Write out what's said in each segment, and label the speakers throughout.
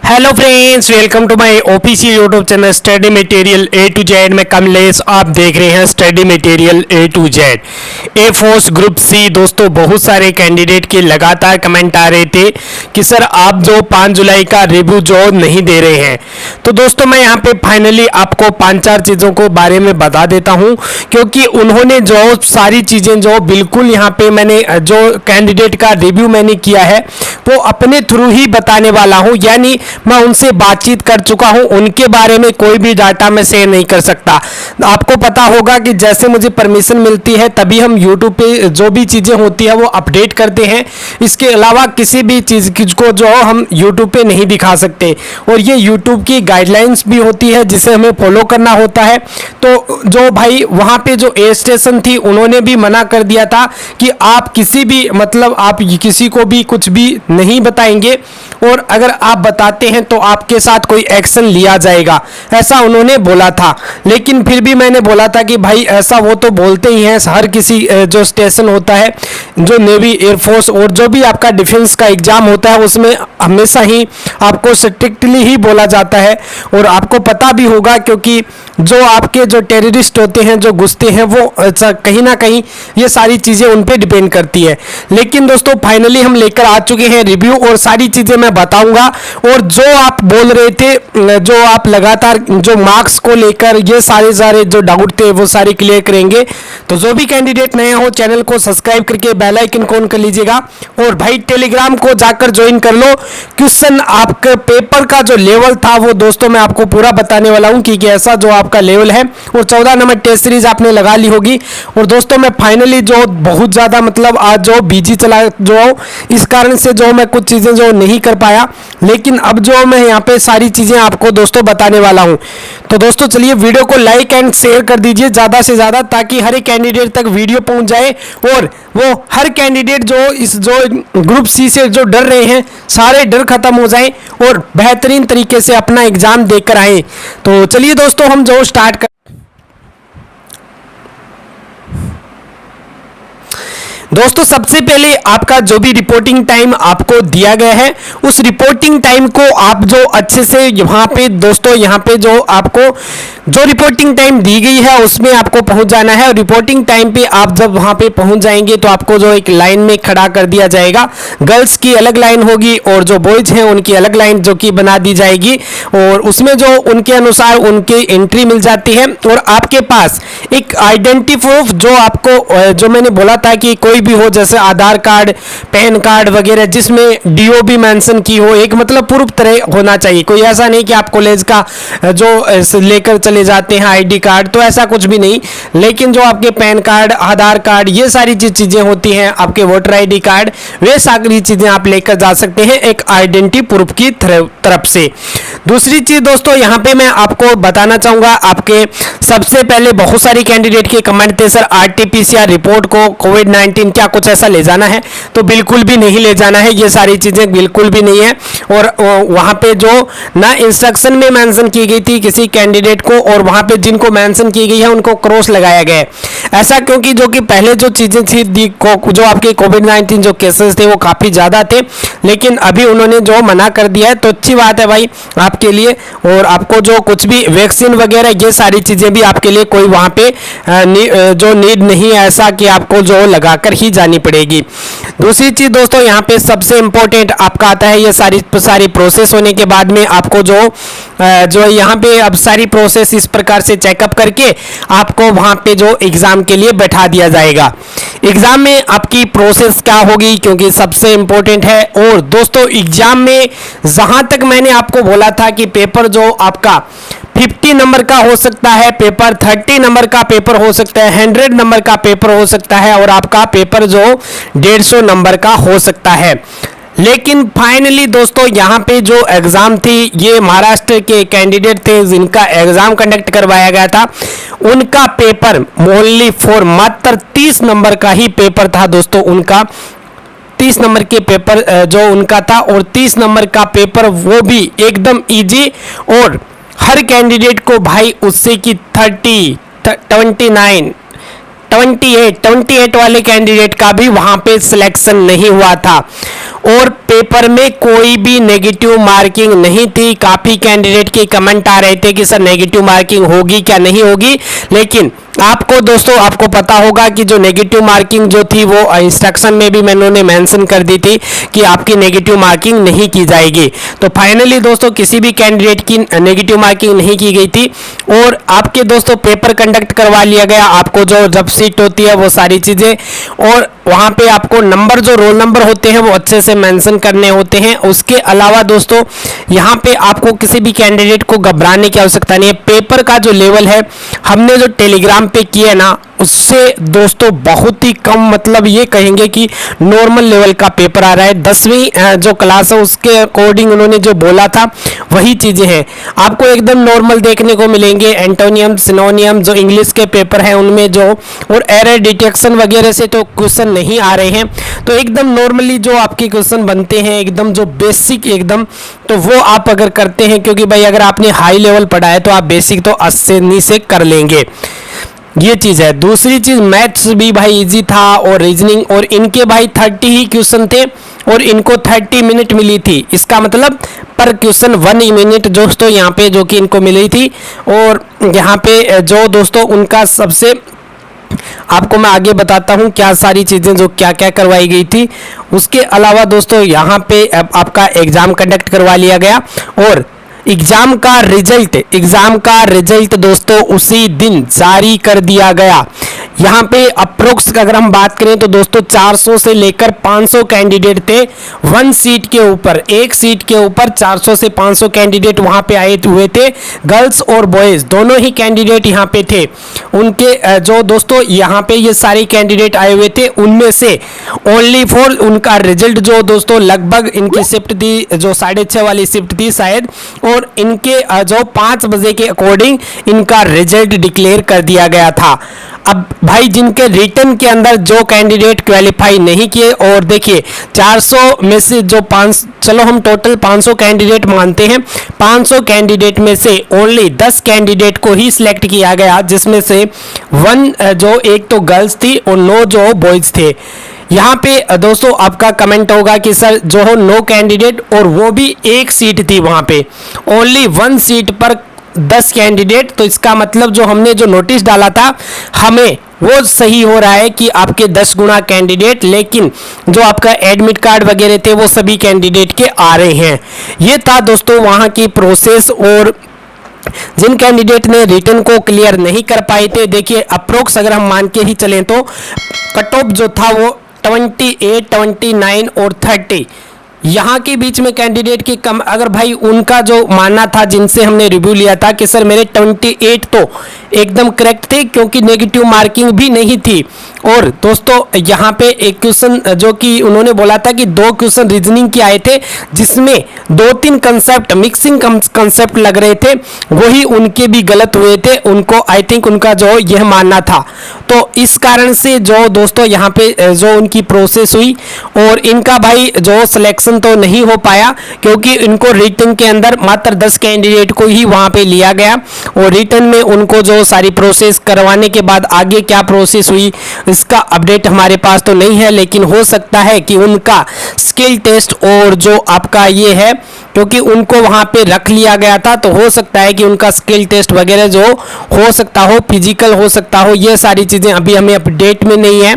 Speaker 1: Hello friends, welcome to my official YouTube channel study material A to Z में कमलेश। आप देख रहे हैं study material A to Z. Air force group C दोस्तों, बहुत सारे कैंडिडेट के लगातार कमेंट आ रहे थे कि सर आप जो 5 जुलाई का रिव्यू जो नहीं दे रहे हैं। तो दोस्तों मैं यहाँ पे फाइनली आपको 5-4 चीज़ों को बारे में बता देता हूँ, क्योंकि उन्होंने जो सारी चीज़ें जो बिल्कुल यहाँ पे मैंने जो कैंडिडेट का रिव्यू मैंने किया है वो अपने थ्रू ही बताने वाला हूँ, यानी मैं उनसे बातचीत कर चुका हूं, उनके बारे में कोई भी डाटा मैं शेयर नहीं कर सकता। आपको पता होगा कि जैसे मुझे परमिशन मिलती है तभी हम YouTube पे जो भी चीज़ें होती है वो अपडेट करते हैं। इसके अलावा किसी भी चीज़ को जो हम YouTube पे नहीं दिखा सकते, और ये YouTube की गाइडलाइंस भी होती है जिसे हमें फॉलो करना होता है। तो जो भाई वहाँ पे जो ए स्टेशन थी उन्होंने भी मना कर दिया था कि आप किसी भी मतलब आप किसी को भी कुछ भी नहीं बताएंगे, और अगर आप बताते हैं तो आपके साथ कोई एक्शन लिया जाएगा, ऐसा उन्होंने बोला था। लेकिन फिर भी मैंने बोला था कि भाई ऐसा वो तो बोलते ही हैं, हर किसी जो स्टेशन होता है, जो नेवी एयरफोर्स और जो भी आपका डिफेंस का एग्जाम होता है उसमें हमेशा ही आपको स्ट्रिक्टली ही बोला जाता है। और आपको पता भी होगा क्योंकि जो आपके जो टेररिस्ट होते हैं, जो घुसते हैं, वो कहीं ना कहीं ये सारी चीज़ें उन पे डिपेंड करती है। लेकिन दोस्तों फाइनली हम लेकर आ चुके हैं रिव्यू, और सारी चीज़ें मैं बताऊंगा। और जो आप बोल रहे थे, जो आप लगातार जो मार्क्स को लेकर ये सारे जो डाउट थे वो सारे क्लियर करेंगे। तो जो भी कैंडिडेट नए हो चैनल को सब्सक्राइब करके बेल आइकन को ऑन कर लीजिएगा, और भाई टेलीग्राम को जाकर ज्वाइन कर लो। क्वेश्चन आपके पेपर का जो लेवल था वो दोस्तों मैं आपको पूरा बताने वाला हूँ, क्योंकि ऐसा जो आपका लेवल है वो 14 नंबर टेस्ट सीरीज आपने लगा ली होगी। और दोस्तों मैं फाइनली जो बहुत ज़्यादा मतलब आज जो बिजी चला जो इस कारण से जो मैं कुछ चीज़ें जो नहीं कर पाया, लेकिन अब जो मैं यहाँ पे सारी चीज़ें आपको दोस्तों बताने वाला हूँ। तो दोस्तों चलिए वीडियो को लाइक एंड शेयर कर दीजिए ज़्यादा से ज़्यादा, ताकि हर एक कैंडिडेट तक वीडियो पहुँच जाए, और वो हर कैंडिडेट जो इस जो ग्रुप सी से जो डर रहे हैं सारे डर खत्म हो जाए और बेहतरीन तरीके से अपना एग्जाम देकर आए। तो चलिए दोस्तों हम जो स्टार्ट कर दोस्तों सबसे पहले आपका जो भी रिपोर्टिंग टाइम आपको दिया गया है उस रिपोर्टिंग टाइम को आप जो अच्छे से यहाँ पे दोस्तों यहाँ पे जो आपको जो रिपोर्टिंग टाइम दी गई है उसमें आपको पहुँच जाना है। और रिपोर्टिंग टाइम पे आप जब वहाँ पे पहुँच जाएंगे तो आपको जो एक लाइन में खड़ा कर दिया जाएगा, गर्ल्स की अलग लाइन होगी और जो बॉयज हैं उनकी अलग लाइन जो कि बना दी जाएगी, और उसमें जो उनके अनुसार उनकी एंट्री मिल जाती है। और आपके पास एक आइडेंटिटी प्रूफ जो आपको जो मैंने बोला था कि कोई भी हो, जैसे आधार कार्ड, पैन कार्ड वगैरह, जिसमें डीओ भी मेंशन की हो, एक मतलब पूर्व तरह होना चाहिए। कोई ऐसा नहीं कि आप कॉलेज का जो लेकर चले जाते हैं आईडी कार्ड, तो ऐसा कुछ भी नहीं। लेकिन जो आपके पैन कार्ड, आधार कार्ड, ये सारी चीजें होती हैं, आपके वोटर आईडी कार्ड, वे सारी चीजें आप लेकर जा सकते हैं एक आइडेंटिटी प्रूफ की तरफ से। दूसरी चीज दोस्तों यहाँ पे मैं आपको बताना चाहूंगा, आपके सबसे पहले बहुत सारी कैंडिडेट के कमेंट थे, सर आरटीपीसीआर रिपोर्ट को कोविड-19 क्या कुछ ऐसा ले जाना है? तो बिल्कुल भी नहीं ले जाना है, ये सारी चीजें बिल्कुल भी नहीं है। और वहां पे जो ना इंस्ट्रक्शन में मेंशन की गई थी किसी कैंडिडेट को, और वहां पे जिनको मेंशन की गई है उनको क्रॉस लगाया गया है। ऐसा क्योंकि जो कि पहले जो चीजें थी जो आपके कोविड-19 जो केसेस थे वो काफी ज्यादा थे, लेकिन अभी उन्होंने जो मना कर दिया है, तो अच्छी बात है भाई आपके लिए। और आपको जो कुछ भी वैक्सीन वगैरह ये सारी चीजें भी आपके लिए कोई वहां पे जो नीड नहीं है ऐसा कि आपको जो लगाकर ही जानी पड़ेगी। दूसरी चीज दोस्तों यहाँ पे सबसे इंपॉर्टेंट आपका आता है, ये सारी प्रोसेस होने के बाद में आपको जो यहाँ पे अब सारी प्रोसेस इस प्रकार से चेकअप करके आपको वहां पे जो एग्जाम के लिए बैठा दिया जाएगा। एग्जाम में आपकी प्रोसेस क्या होगी, क्योंकि सबसे इंपॉर्टेंट है। और दोस्तों एग्जाम में जहां तक मैंने आपको बोला था कि पेपर जो आपका 50 नंबर का हो सकता है, पेपर 30 नंबर का पेपर हो सकता है, 100 नंबर का पेपर हो सकता है, और आपका पेपर जो 150 नंबर का हो सकता है। लेकिन फाइनली दोस्तों यहाँ पे जो एग्जाम थी, ये महाराष्ट्र के कैंडिडेट थे जिनका एग्जाम कंडक्ट करवाया गया था, उनका पेपर ओनली फॉर मात्र 30 नंबर का ही पेपर था दोस्तों। उनका 30 नंबर के पेपर जो उनका था, और 30 नंबर का पेपर वो भी एकदम इजी, और हर कैंडिडेट को भाई उससे की 29 28 वाले कैंडिडेट का भी वहां पे सिलेक्शन नहीं हुआ था और पेपर में कोई भी नेगेटिव मार्किंग नहीं थी। काफी कैंडिडेट के कमेंट आ रहे थे कि सर नेगेटिव मार्किंग होगी क्या नहीं होगी, लेकिन आपको दोस्तों आपको पता होगा कि जो नेगेटिव मार्किंग जो थी वो इंस्ट्रक्शन में भी मैंने मेंशन कर दी थी कि आपकी नेगेटिव मार्किंग नहीं की जाएगी। तो फाइनली दोस्तों किसी भी कैंडिडेट की नेगेटिव मार्किंग नहीं की गई थी और आपके दोस्तों पेपर कंडक्ट करवा लिया गया। आपको जो जब सीट होती है वो सारी चीजें और वहां पे आपको नंबर जो रोल नंबर होते हैं वो अच्छे से मेंशन करने होते हैं। उसके अलावा दोस्तों यहाँ पे आपको किसी भी कैंडिडेट को घबराने की आवश्यकता नहीं है। पेपर का जो लेवल है हमने जो टेलीग्राम पे किया ना उससे दोस्तों बहुत ही कम, मतलब ये कहेंगे कि नॉर्मल लेवल का पेपर आ रहा है। 10वीं जो क्लास है उसके अकॉर्डिंग उन्होंने जो बोला था वही चीजें हैं, आपको एकदम नॉर्मल देखने को मिलेंगे। एंटोनियम सिनोनियम जो इंग्लिश के पेपर है उनमें जो और एरर डिटेक्शन वगैरह से तो क्वेश्चन नहीं आ रहे हैं, तो एकदम नॉर्मली जो आपके क्वेश्चन बनते हैं एकदम जो बेसिक एकदम, तो वो आप अगर करते हैं, क्योंकि भाई अगर आपने हाई लेवल पढ़ा है तो आप बेसिक तो आसानी से कर लेंगे, ये चीज है। दूसरी चीज मैथ्स भी भाई इजी था और रीजनिंग, और इनके भाई 30 ही क्वेश्चन थे और इनको 30 मिनट मिली थी। इसका मतलब पर क्वेश्चन 1 मिनट दोस्तों यहाँ पे जो कि इनको मिली थी। और यहाँ पे जो दोस्तों उनका सबसे आपको मैं आगे बताता हूँ क्या सारी चीजें जो क्या क्या करवाई गई थी। उसके अलावा दोस्तों यहाँ पे आपका एग्जाम कंडक्ट करवा लिया गया और एग्जाम का रिजल्ट दोस्तों उसी दिन जारी कर दिया गया। यहाँ पे अप्रोक्स अगर हम बात करें तो दोस्तों 400 से लेकर 500 कैंडिडेट थे। वन सीट के ऊपर, एक सीट के ऊपर 400 से 500 कैंडिडेट वहां पे आए हुए थे। गर्ल्स और बॉयज दोनों ही कैंडिडेट यहाँ पे थे। उनके जो दोस्तों यहाँ पे ये सारे कैंडिडेट आए हुए थे, उनमें से ओनली फॉर उनका रिजल्ट जो दोस्तों लगभग इनकी शिफ्ट थी जो 6:30 वाली शिफ्ट थी शायद, और इनके जो 5 बजे के अकॉर्डिंग इनका रिजल्ट डिक्लेयर कर दिया गया था। अब भाई जिनके रिटर्न के अंदर जो कैंडिडेट क्वालिफाई नहीं किए, और देखिए 400 में से जो 5, चलो हम टोटल 500 कैंडिडेट मानते हैं, 500 कैंडिडेट में से ओनली 10 कैंडिडेट को ही सिलेक्ट किया गया, जिसमें से 1 जो एक तो गर्ल्स थी और 9 जो बॉयज थे। यहाँ पे दोस्तों आपका कमेंट होगा कि सर जो हो 9 कैंडिडेट और वो भी एक सीट थी वहां पे, ओनली 1 सीट पर 10 कैंडिडेट, तो इसका मतलब जो हमने जो नोटिस डाला था हमें वो सही हो रहा है कि आपके 10 गुना कैंडिडेट, लेकिन जो आपका एडमिट कार्ड वगैरह थे वो सभी कैंडिडेट के आ रहे हैं। ये था दोस्तों वहां की प्रोसेस। और जिन कैंडिडेट ने रिटर्न को क्लियर नहीं कर पाए थे, देखिए अप्रोक्स अगर हम मान के ही चलें तो कट ऑफ जो था वो 28, 29 और 30 यहाँ के बीच में कैंडिडेट की कम, अगर भाई उनका जो मानना था जिनसे हमने रिव्यू लिया था कि सर मेरे 28 तो एकदम करेक्ट थे क्योंकि नेगेटिव मार्किंग भी नहीं थी। और दोस्तों यहाँ पे एक क्वेश्चन जो कि उन्होंने बोला था कि 2 क्वेश्चन रीजनिंग के आए थे जिसमें 2-3 कंसेप्ट मिक्सिंग कंसेप्ट लग रहे थे, वही उनके भी गलत हुए थे। उनको आई थिंक उनका जो यह मानना था, तो इस कारण से जो दोस्तों यहाँ पे जो उनकी प्रोसेस हुई और इनका भाई जो सिलेक्शन तो नहीं हो पाया क्योंकि इनको रिटर्न के अंदर मात्र 10 कैंडिडेट को ही वहां पे लिया गया और रिटर्न में उनको जो सारी प्रोसेस करवाने के बाद आगे क्या प्रोसेस हुई इसका अपडेट हमारे पास तो नहीं है, लेकिन हो सकता है कि उनका स्किल टेस्ट और जो आपका ये है क्योंकि उनको वहां पे रख लिया गया था, तो हो सकता है कि उनका स्किल टेस्ट वगैरह जो हो सकता हो, फिजिकल हो सकता हो, ये सारी चीजें अभी हमें अपडेट में नहीं है,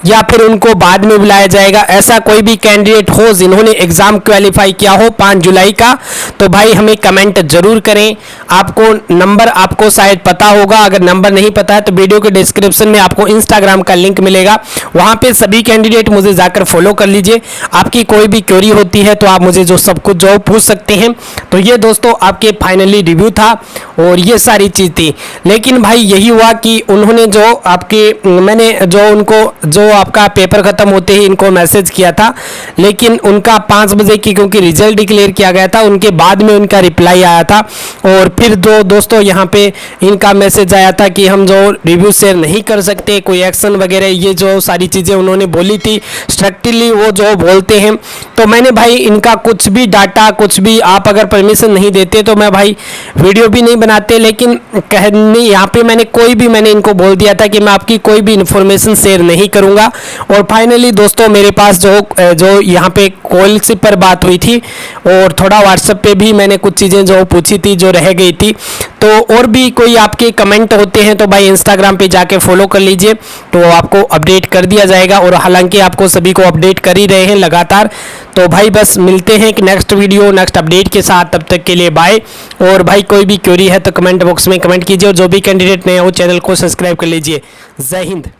Speaker 1: या फिर उनको बाद में बुलाया जाएगा। ऐसा कोई भी कैंडिडेट हो जिन्होंने एग्जाम क्वालिफाई किया हो 5 जुलाई का, तो भाई हमें कमेंट जरूर करें। आपको नंबर आपको शायद पता होगा, अगर नंबर नहीं पता है तो वीडियो के डिस्क्रिप्शन में आपको इंस्टाग्राम का लिंक मिलेगा, वहां पे सभी कैंडिडेट मुझे जाकर फॉलो कर लीजिए। आपकी कोई भी क्वेरी होती है तो आप मुझे जो सब कुछ जो पूछ सकते हैं। तो ये दोस्तों आपके फाइनली रिव्यू था और ये सारी चीज थी, लेकिन भाई यही हुआ कि उन्होंने जो आपके मैंने जो उनको जो आपका पेपर खत्म होते ही इनको मैसेज किया था, लेकिन उनका 5 बजे की क्योंकि रिजल्ट डिक्लेयर किया गया था, उनके बाद में उनका रिप्लाई आया था और फिर जो दोस्तों यहाँ पे इनका मैसेज आया था कि हम जो रिव्यू शेयर नहीं कर सकते, कोई एक्शन वगैरह ये जो सारी चीज़ें उन्होंने बोली थी, स्ट्रिक्टली वो जो बोलते हैं। तो मैंने भाई इनका कुछ भी डाटा, कुछ भी आप अगर परमिशन नहीं देते तो मैं भाई वीडियो भी नहीं बनाते, लेकिन कहने यहाँ पे मैंने इनको बोल दिया था कि मैं आपकी कोई भी इन्फॉर्मेशन शेयर नहीं करूँगा। और फाइनली दोस्तों मेरे पास जो यहाँ पे कॉल से पर बात हुई थी और थोड़ा व्हाट्सएप पे भी मैंने कुछ चीज़ें जो पूछी थी जो रह गई थी। तो और भी कोई आपके कमेंट होते हैं तो भाई इंस्टाग्राम पे जाके फॉलो कर लीजिए, तो आपको अपडेट कर दिया जाएगा। और हालांकि आपको सभी को अपडेट कर ही रहे हैं लगातार। तो भाई बस मिलते हैं एक नेक्स्ट वीडियो नेक्स्ट अपडेट के साथ, तब तक के लिए बाय। और भाई कोई भी क्वेरी है तो कमेंट बॉक्स में कमेंट कीजिए, और जो भी कैंडिडेट नए हो चैनल को सब्सक्राइब कर लीजिए। जय हिंद।